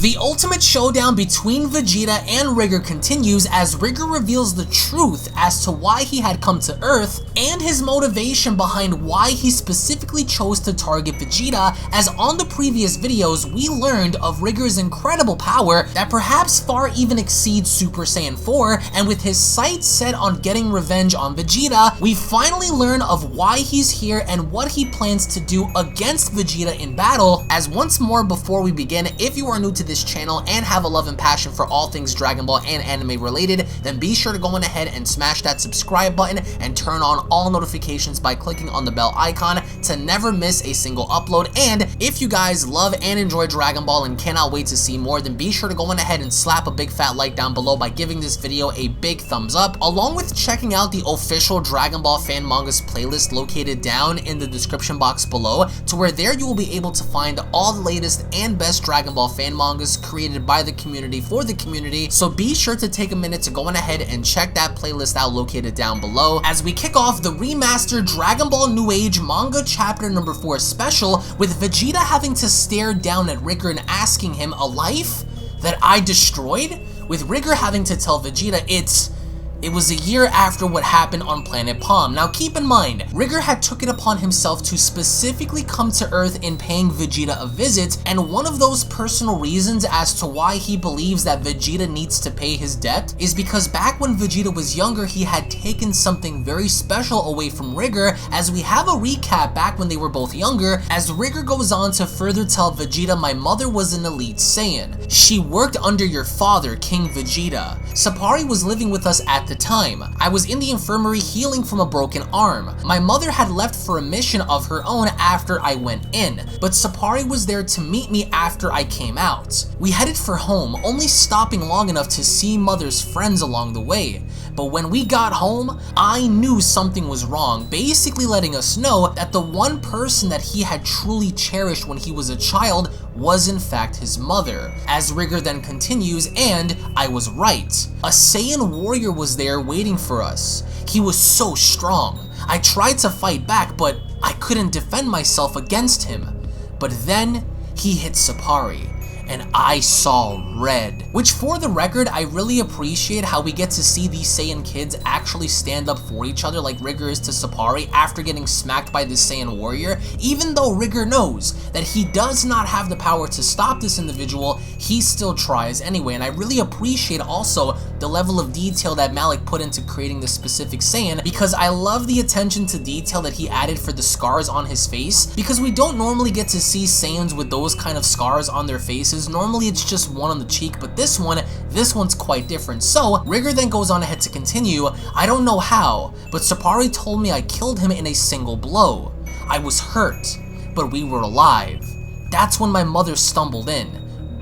The ultimate showdown between Vegeta and Rigor continues as Rigor reveals the truth as to why he had come to Earth and his motivation behind why he specifically chose to target Vegeta, as on the previous videos we learned of Rigor's incredible power that perhaps far even exceeds Super Saiyan 4, and with his sights set on getting revenge on Vegeta, we finally learn of why he's here and what he plans to do against Vegeta in battle. As once more before we begin, if you are new to this channel and have a love and passion for all things Dragon Ball and anime related, then be sure to go on ahead and smash that subscribe button and turn on all notifications by clicking on the bell icon to never miss a single upload. And if you guys love and enjoy Dragon Ball and cannot wait to see more, then be sure to go on ahead and slap a big fat like down below by giving this video a big thumbs up, along with checking out the official Dragon Ball fan mangas playlist located down in the description box below, to where there you will be able to find all the latest and best Dragon Ball fan mangas created by the community for the community. So be sure to take a minute to go on ahead and check that playlist out located down below as we kick off the remastered Dragon Ball New Age manga chapter number 4 special, with Vegeta having to stare down at Rigor and asking him, "A life that I destroyed?" With Rigor having to tell Vegeta it was a year after what happened on Planet Palm. Now keep in mind, Rigor had took it upon himself to specifically come to Earth in paying Vegeta a visit, and one of those personal reasons as to why he believes that Vegeta needs to pay his debt is because back when Vegeta was younger, he had taken something very special away from Rigor, as we have a recap back when they were both younger, as Rigor goes on to further tell Vegeta, "My mother was an elite Saiyan. She worked under your father, King Vegeta. Sapari was living with us at the time. I was in the infirmary healing from a broken arm. My mother had left for a mission of her own after I went in, but Sapari was there to meet me after I came out. We headed for home, only stopping long enough to see mother's friends along the way. But when we got home, I knew something was wrong, basically letting us know that the one person that he had truly cherished when he was a child was in fact his mother." As Rigor then continues, "And I was right. A Saiyan warrior was there waiting for us. He was so strong. I tried to fight back, but I couldn't defend myself against him. But then he hit Sapari, and I saw red." Which, for the record, I really appreciate how we get to see these Saiyan kids actually stand up for each other like Rigor is to Sapari after getting smacked by this Saiyan warrior. Even though Rigor knows that he does not have the power to stop this individual, he still tries anyway, and I really appreciate also the level of detail that Malik put into creating this specific Saiyan, because I love the attention to detail that he added for the scars on his face, because we don't normally get to see Saiyans with those kind of scars on their faces. Normally it's just one on the cheek, but this one's quite different. So Rigor then goes on ahead to continue, "I don't know how, but Sapari told me I killed him in a single blow. I was hurt, but we were alive. That's when my mother stumbled in,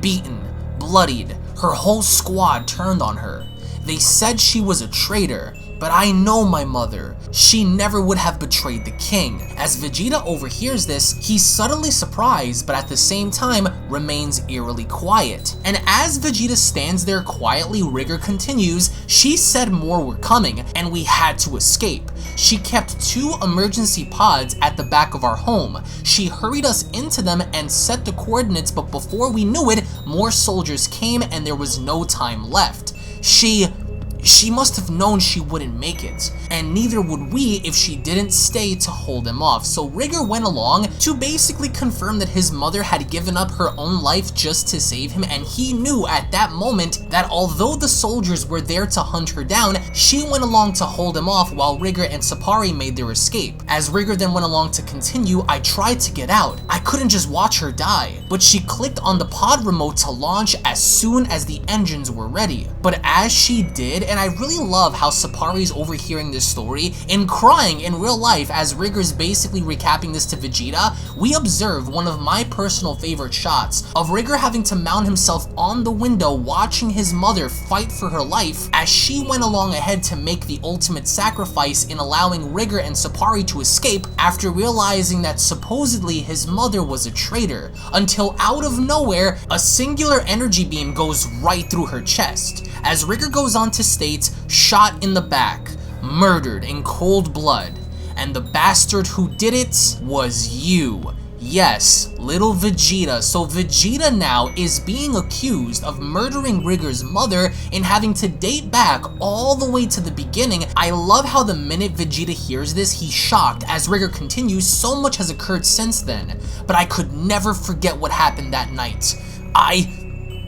beaten, bloodied. Her whole squad turned on her. They said she was a traitor, but I know my mother. She never would have betrayed the king." As Vegeta overhears this, he's subtly surprised, but at the same time remains eerily quiet. And as Vegeta stands there quietly, Rigor continues, "She said more were coming, and we had to escape. She kept 2 emergency pods at the back of our home. She hurried us into them and set the coordinates, but before we knew it, more soldiers came and there was no time left. She must have known she wouldn't make it, and neither would we if she didn't stay to hold him off." So Rigor went along to basically confirm that his mother had given up her own life just to save him, and he knew at that moment that although the soldiers were there to hunt her down, she went along to hold him off while Rigor and Sapari made their escape. As Rigor then went along to continue, "I tried to get out. I couldn't just watch her die, but she clicked on the pod remote to launch as soon as the engines were ready. But as she did," and I really love how Sapari's overhearing this story and crying in real life as Rigor's basically recapping this to Vegeta, we observe one of my personal favorite shots of Rigor having to mount himself on the window watching his mother fight for her life as she went along ahead to make the ultimate sacrifice in allowing Rigor and Sapari to escape after realizing that supposedly his mother was a traitor, until out of nowhere a singular energy beam goes right through her chest. As Rigor goes on to state, "Shot in the back, murdered in cold blood, and the bastard who did it was you. Yes, little Vegeta. So Vegeta now is being accused of murdering Rigor's mother and having to date back all the way to the beginning. I love how the minute Vegeta hears this, he's shocked. As Rigor continues, so much has occurred since then, but I could never forget what happened that night.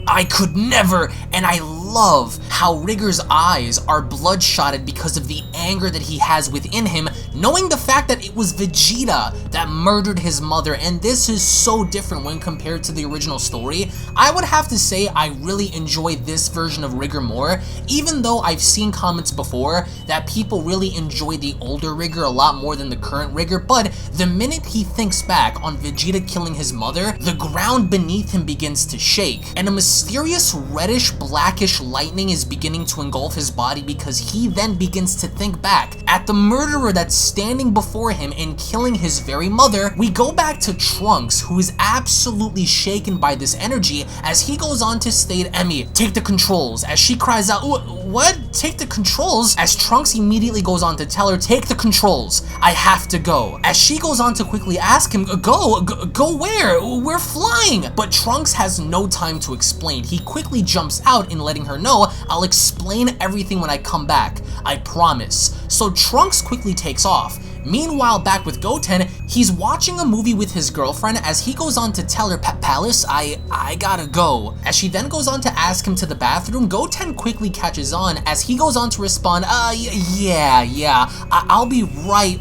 I could never, and I love how Rigor's eyes are bloodshotted because of the anger that he has within him, knowing the fact that it was Vegeta that murdered his mother, and this is so different when compared to the original story. I would have to say I really enjoy this version of Rigor more, even though I've seen comments before that people really enjoy the older Rigor a lot more than the current Rigor, but the minute he thinks back on Vegeta killing his mother, the ground beneath him begins to shake, and a mysterious reddish blackish lightning is beginning to engulf his body because he then begins to think back at the murderer that's standing before him and killing his very mother. We go back to Trunks, who is absolutely shaken by this energy, as he goes on to state, "Emmy, take the controls," as she cries out, "What? Take the controls?" As Trunks immediately goes on to tell her, "Take the controls, I have to go." As she goes on to quickly ask him, Go where? We're flying!" But Trunks has no time to explain. He quickly jumps out and letting her know, "I'll explain everything when I come back, I promise." So Trunks quickly takes off. Meanwhile, back with Goten, he's watching a movie with his girlfriend as he goes on to tell her, "Palace, I gotta go." As she then goes on to ask him to the bathroom, Goten quickly catches on as he goes on to respond, yeah, I'll be right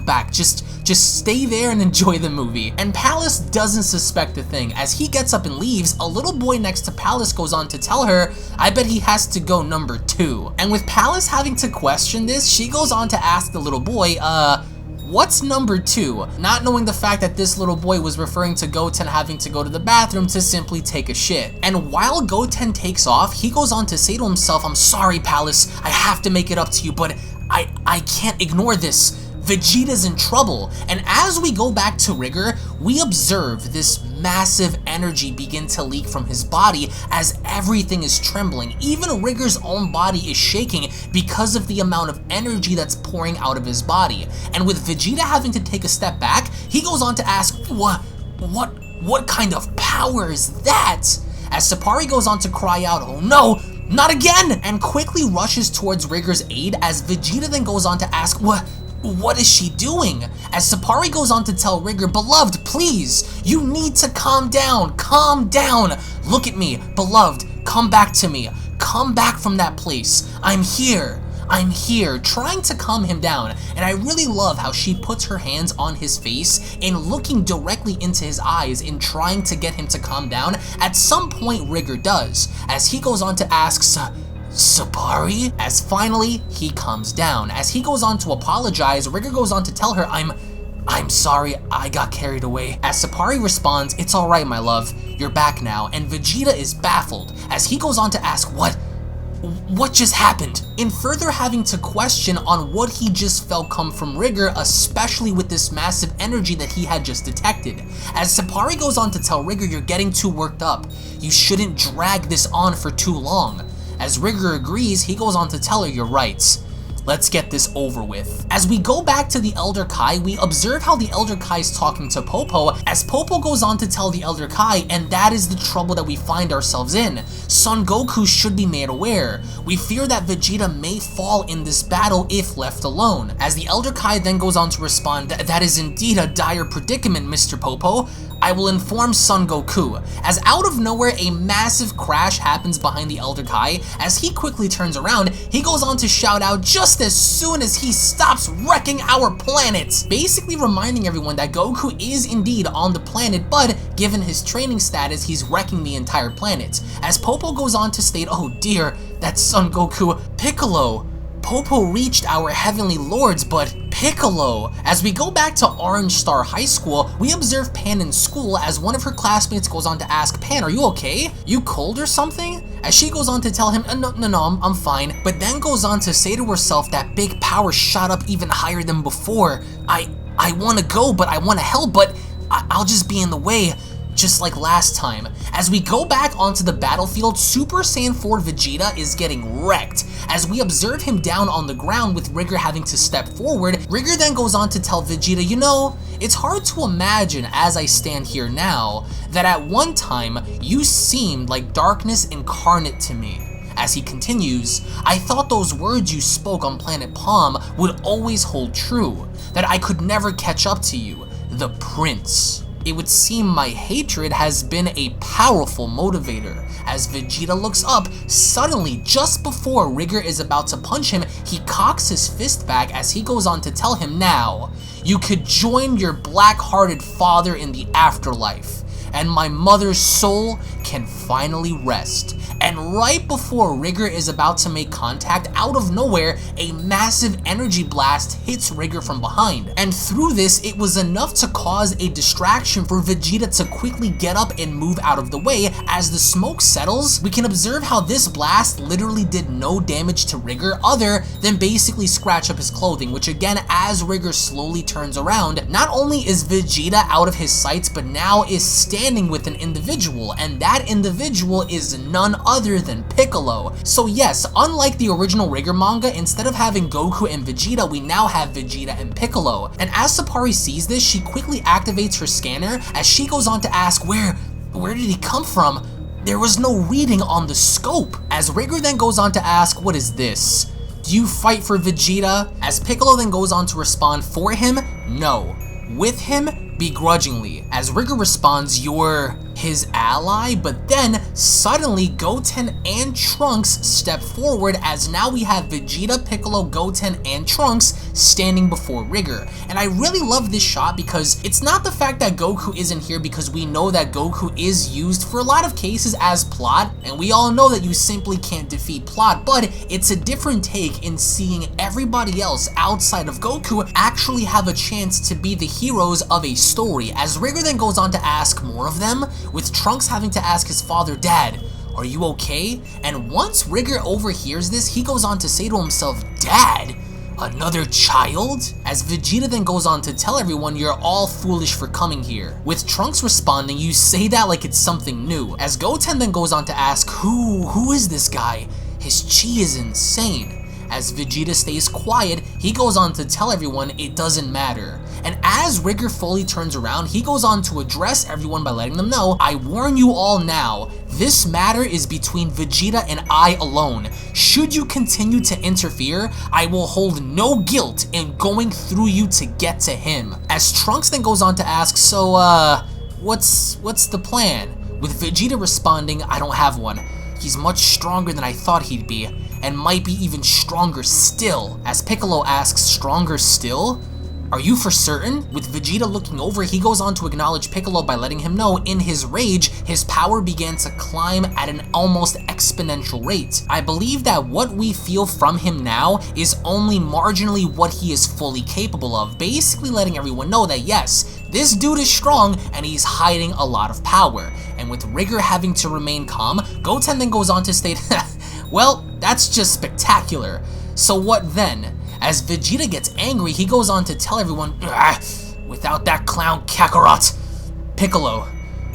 back, just stay there and enjoy the movie." And Palace doesn't suspect a thing. As he gets up and leaves, a little boy next to Palace goes on to tell her, "I bet he has to go number 2. And with Palace having to question this, she goes on to ask the little boy, "What's number 2? Not knowing the fact that this little boy was referring to Goten having to go to the bathroom to simply take a shit. And while Goten takes off, he goes on to say to himself, "I'm sorry, Palace, I have to make it up to you, but I can't ignore this. Vegeta's in trouble." And as we go back to Rigor, we observe this massive energy begin to leak from his body as everything is trembling. Even Rigor's own body is shaking because of the amount of energy that's pouring out of his body. And with Vegeta having to take a step back, he goes on to ask, what kind of power is that?" As Sapari goes on to cry out, "Oh no, not again!" and quickly rushes towards Rigor's aid, as Vegeta then goes on to ask, What is she doing?" As Sapari goes on to tell Rigor, "Beloved, please, you need to calm down, calm down. Look at me, beloved, come back to me, come back from that place. I'm here, trying to calm him down." And I really love how she puts her hands on his face and looking directly into his eyes and trying to get him to calm down. At some point, Rigor does, as he goes on to ask, "Sapari?" As finally, he calms down. As he goes on to apologize, Rigor goes on to tell her, I'm sorry, I got carried away." As Sapari responds, "It's alright, my love, you're back now." And Vegeta is baffled, as he goes on to ask, What just happened?" In further having to question on what he just felt come from Rigor, especially with this massive energy that he had just detected. As Sapari goes on to tell Rigor, "You're getting too worked up. You shouldn't drag this on for too long." As Rigor agrees, he goes on to tell her, "You're right. Let's get this over with." As we go back to the Elder Kai, we observe how the Elder Kai is talking to Popo, as Popo goes on to tell the Elder Kai, and that is the trouble that we find ourselves in. Son Goku should be made aware. We fear that Vegeta may fall in this battle if left alone. As the Elder Kai then goes on to respond, "That is indeed a dire predicament, Mr. Popo. I will inform Son Goku." As out of nowhere, a massive crash happens behind the Elder Kai. As he quickly turns around, he goes on to shout out, "Just as soon as he stops wrecking our planet!" Basically reminding everyone that Goku is indeed on the planet, but given his training status, he's wrecking the entire planet. As Popo goes on to state, "Oh dear, that's Son Goku. Piccolo. Popo reached our heavenly lords, but Piccolo." As we go back to Orange Star High School, we observe Pan in school as one of her classmates goes on to ask, "Pan, are you okay? You cold or something?" As she goes on to tell him, No, I'm fine," but then goes on to say to herself that big power shot up even higher than before. I want to go, but I want to help, but I'll just be in the way. just like last time. As we go back onto the battlefield, Super Saiyan 4 Vegeta is getting wrecked. As we observe him down on the ground with Rigor having to step forward, Rigor then goes on to tell Vegeta, you know, it's hard to imagine as I stand here now that at one time you seemed like darkness incarnate to me. As he continues, I thought those words you spoke on Planet Palm would always hold true, that I could never catch up to you, the Prince. It would seem my hatred has been a powerful motivator. As Vegeta looks up, suddenly, just before Rigor is about to punch him, he cocks his fist back as he goes on to tell him, now, you could join your black-hearted father in the afterlife, and my mother's soul can finally rest. And right before Rigor is about to make contact, out of nowhere, a massive energy blast hits Rigor from behind. And through this, it was enough to cause a distraction for Vegeta to quickly get up and move out of the way. As the smoke settles, we can observe how this blast literally did no damage to Rigor other than basically scratch up his clothing, which again, as Rigor slowly turns around, not only is Vegeta out of his sights, but now is standing with an individual, and that individual is none other than Piccolo. So yes, unlike the original Rigor manga, instead of having Goku and Vegeta, we now have Vegeta and Piccolo. And as Sapari sees this, she quickly activates her scanner as she goes on to ask, where did he come from? There was no reading on the scope. As Rigor then goes on to ask, what is this? Do you fight for Vegeta? As Piccolo then goes on to respond, for him, no. With him, begrudgingly. As Rigor responds, you're his ally, but then suddenly Goten and Trunks step forward as now we have Vegeta, Piccolo, Goten, and Trunks standing before Rigor. And I really love this shot because it's not the fact that Goku isn't here, because we know that Goku is used for a lot of cases as plot, and we all know that you simply can't defeat plot, but it's a different take in seeing everybody else outside of Goku actually have a chance to be the heroes of a story. As Rigor then goes on to ask more of them, with Trunks having to ask his father, Dad, are you okay? And once Rigor overhears this, he goes on to say to himself, Dad? Another child? As Vegeta then goes on to tell everyone, you're all foolish for coming here. With Trunks responding, you say that like it's something new. As Goten then goes on to ask, who is this guy? His chi is insane. As Vegeta stays quiet, he goes on to tell everyone it doesn't matter. And as Rigor fully turns around, he goes on to address everyone by letting them know, I warn you all now, this matter is between Vegeta and I alone. Should you continue to interfere, I will hold no guilt in going through you to get to him. As Trunks then goes on to ask, so what's the plan? With Vegeta responding, I don't have one. He's much stronger than I thought he'd be, and might be even stronger still. As Piccolo asks, stronger still? Are you for certain? With Vegeta looking over, he goes on to acknowledge Piccolo by letting him know in his rage, his power began to climb at an almost exponential rate. I believe that what we feel from him now is only marginally what he is fully capable of, basically letting everyone know that yes, this dude is strong and he's hiding a lot of power. And with Rigor having to remain calm, Goten then goes on to state, well, that's just spectacular. So what then? As Vegeta gets angry, he goes on to tell everyone, without that clown Kakarot. Piccolo,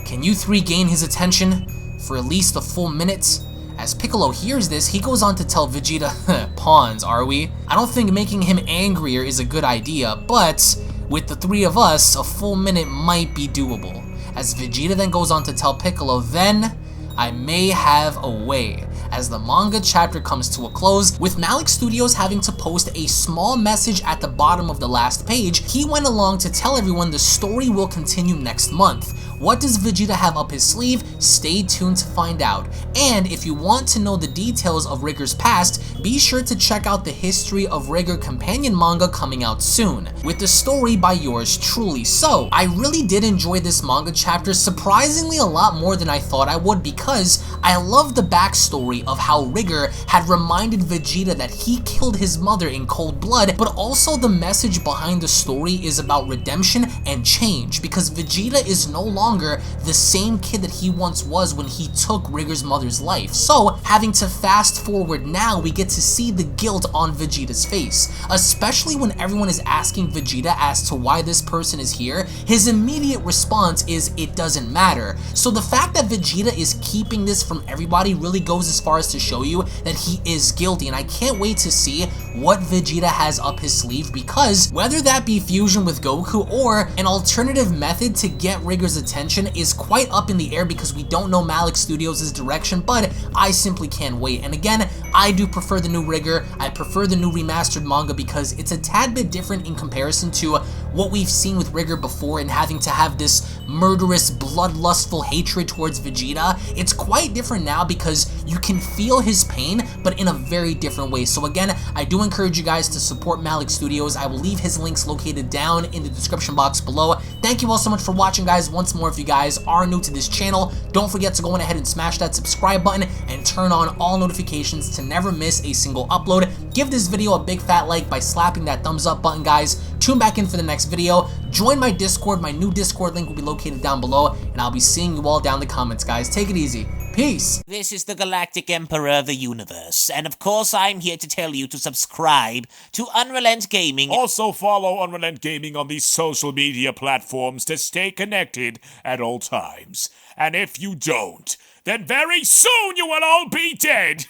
can you three gain his attention for at least a full minute? As Piccolo hears this, he goes on to tell Vegeta, pawns, are we? I don't think making him angrier is a good idea, but with the three of us, a full minute might be doable. As Vegeta then goes on to tell Piccolo, then I may have a way. As the manga chapter comes to a close, with Malik Studios having to post a small message at the bottom of the last page, he went along to tell everyone the story will continue next month. What does Vegeta have up his sleeve? Stay tuned to find out. And if you want to know the details of Rigor's past, be sure to check out the History of Rigor companion manga coming out soon, with the story by yours truly. So, I really did enjoy this manga chapter, surprisingly a lot more than I thought I would, because I love the backstory of how Rigor had reminded Vegeta that he killed his mother in cold blood, but also the message behind the story is about redemption and change, because Vegeta is no longer longer the same kid that he once was when he took Rigor's mother's life. So, having to fast forward now, we get to see the guilt on Vegeta's face, especially when everyone is asking Vegeta as to why this person is here. His immediate response is, it doesn't matter. So the fact that Vegeta is keeping this from everybody really goes as far as to show you that he is guilty, and I can't wait to see what Vegeta has up his sleeve, because whether that be fusion with Goku or an alternative method to get Rigor's attention is quite up in the air, because we don't know Malik Studios' direction, but I simply can't wait. And again, I do prefer the new Rigor. I prefer the new remastered manga because it's a tad bit different in comparison to what we've seen with Rigor before, and having to have this murderous, bloodlustful hatred towards Vegeta. It's quite different now because you can feel his pain, but in a very different way. So again, I do encourage you guys to support Malik Studios. I will leave his links located down in the description box below. Thank you all so much for watching, guys. Once more, if you guys are new to this channel, don't forget to go ahead and smash that subscribe button and turn on all notifications to never miss a single upload. Give this video a big fat like by slapping that thumbs up button, guys. Tune back in for the next video. Join my Discord. My new Discord link will be located down below, and I'll be seeing you all down in the comments, guys. Take it easy. Peace. This is the Galactic Emperor of the Universe, and of course I'm here to tell you to subscribe to UnrealEntGaming. Also follow UnrealEntGaming on these social media platforms to stay connected at all times. And if you don't, then very soon you will all be dead.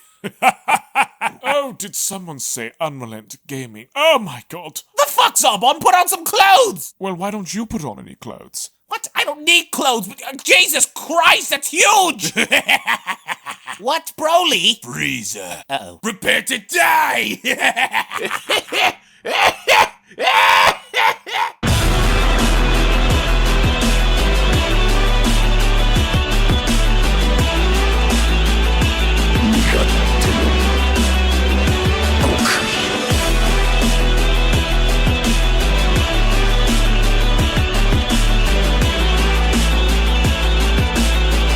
Oh, did someone say UnrealEntGaming? Oh my god. The fuck's up, on? Put on some clothes! Well, why don't you put on any clothes? What? I don't need clothes. Jesus Christ, that's huge! What, Broly? Frieza. Uh-oh. Prepare to die!